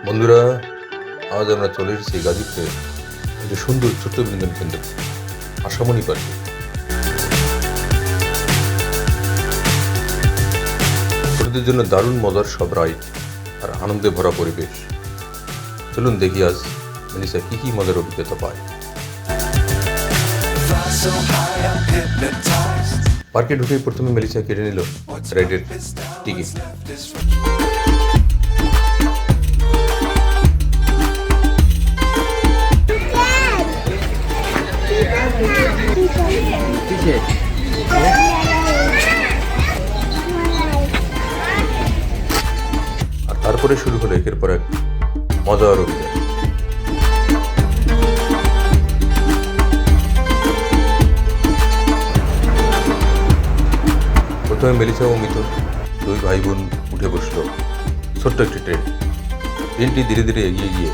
বন্ধুরা, আজ আমরা চলে এসেছি গাজীপুরে একটি সুন্দর ছোট্ট বিনোদন কেন্দ্র আশামণি পার্কে। ছোটদের জন্য দারুণ মজার সব রাইড আর আনন্দে ভরা পরিবেশ। চলুন দেখি আজ মেলিসা কি কি মজার অভিজ্ঞতা পায়। পার্কে ঢুকে প্রথমে মেলিসা কেটে নিল রাইডের টিকিট। আর তারপরে শুরু হলো একের পর এক মজার অভিযান। প্রথমে মেলিসা ও মিথুন দুই ভাই বোন উঠে বসলো ছোট্ট একটি ট্রেনটি ধীরে ধীরে এগিয়ে গিয়ে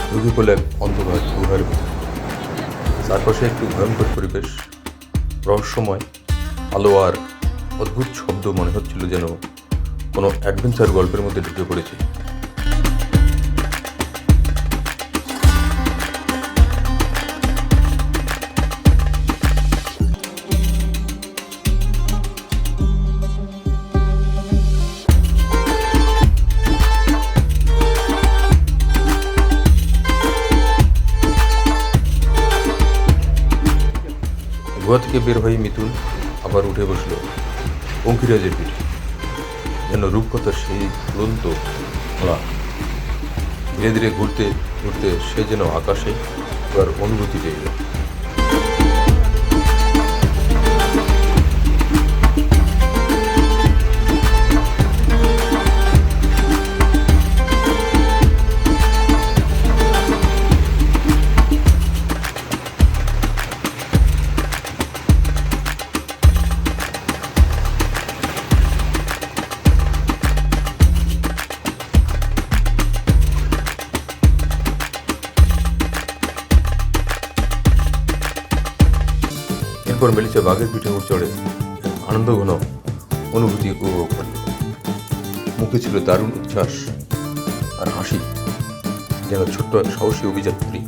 ঢুকে পড়ল এক অন্ধকার গুহার ভিতরে। চারপাশে একটু ভয়ঙ্কর পরিবেশ, রহস্যময় আলো আর অদ্ভুত শব্দ। মনে হচ্ছিল যেন কোনো অ্যাডভেঞ্চার গল্পের মধ্যে ঢুকে পড়েছে। গুহা থেকে বের হয়ে মিথুন আবার উঠে বসলো অঙ্কিরাজের পিঠে, যেন রূপকথার সেই উড়ন্ত ঘোড়া। ধীরে ধীরে ঘুরতে ঘুরতে সে যেন আকাশে এবার অনুভূতি পেয়ে গেল। এরপর মেলিসা বাঘের পিঠে উঠে চড়ে আনন্দ ঘন অনুভূতি উপভোগ করল। মুখে ছিল দারুণ উচ্ছ্বাস আর হাসি, যেন ছোট্ট এক সাহসী অভিযাত্রী।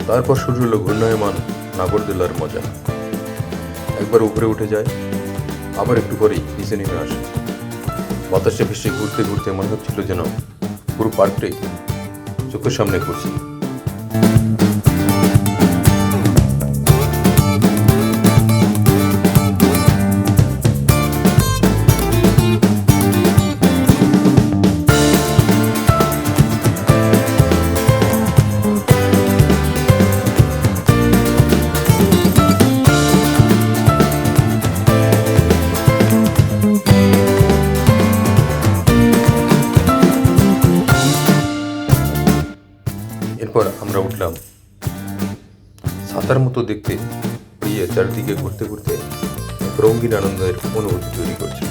তারপর শুরু হলো ঘূর্ণায়মান নাগরদোলার মজা। একবার উপরে উঠে যায়, আবার একটু পরেই নিচে নেমে আসে। বাতাসে ভেসে ঘুরতে ঘুরতে মনে হচ্ছিল যেন পুরো পার্কটাই চোখের সামনে ঘুরছে। এরপর আমরা উঠলাম ছাতার মতো দেখতে, উড়িয়ে চারদিকে ঘুরতে ঘুরতে রঙিন আনন্দের অনুভূতি তৈরি করছে।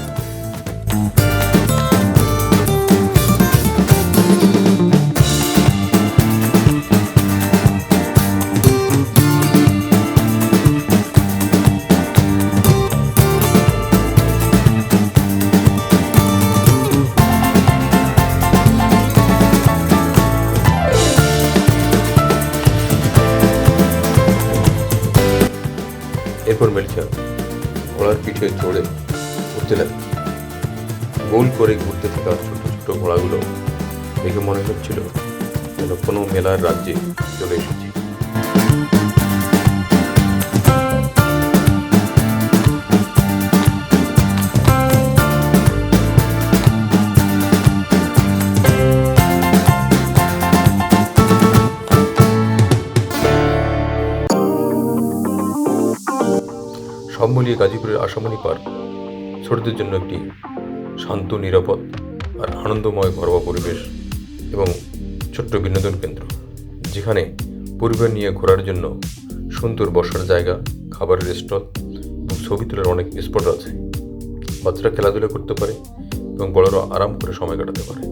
এরপর মেলিসা ঘোড়ার পিঠে চড়ে উঠতে লাগে। গোল করে ঘুরতে থাকা ছোট ছোট ঘোড়াগুলো দেখে মনে হচ্ছিল যেন কোনো মেলার রাজ্যে চলে এসেছি। সব মিলিয়ে গাজীপুরের আশামণি পার্ক ছোটদের জন্য একটি শান্ত, নিরাপদ আর আনন্দময় ঘরোয়া পরিবেশ এবং ছোট্ট বিনোদন কেন্দ্র, যেখানে পরিবার নিয়ে ঘোরার জন্য সুন্দর বসার জায়গা, খাবারের স্টল এবং ছবি তোলার অনেক স্পট আছে। বাচ্চারা খেলাধুলা করতে পারে এবং বড়রা আরাম করে সময় কাটাতে পারে।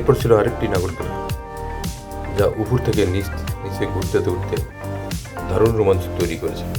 এরপর ছিল আরেকটি নাগরদোলা, যা উপর থেকে নিচে ঘুরতে ঘুরতে দারুণ রোমাঞ্চ তৈরি করেছিল।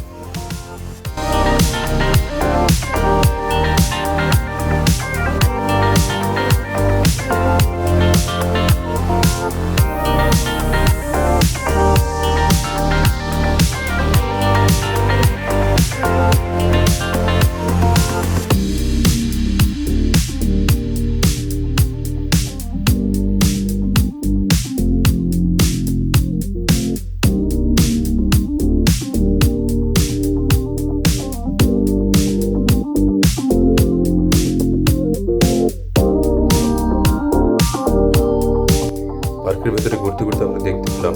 পার্কের ভেতরে ঘুরতে ঘুরতে আমরা দেখতে পেলাম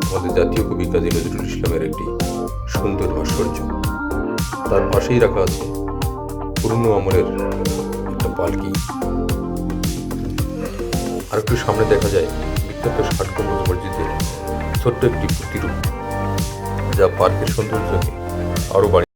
আমাদের জাতীয় কবি কাজী নজরুল ইসলামের একটি সুন্দর ভাস্কর্য। তার পাশেই রাখা আছে পুরনো আমলের একটা পালকি। আর একটু সামনে দেখা যায় বিখ্যাত ৬০ গম্বুজ মসজিদের ছোট্ট একটি প্রতিরূপ, যা পার্কের সৌন্দর্যকে আরো বাড়িয়ে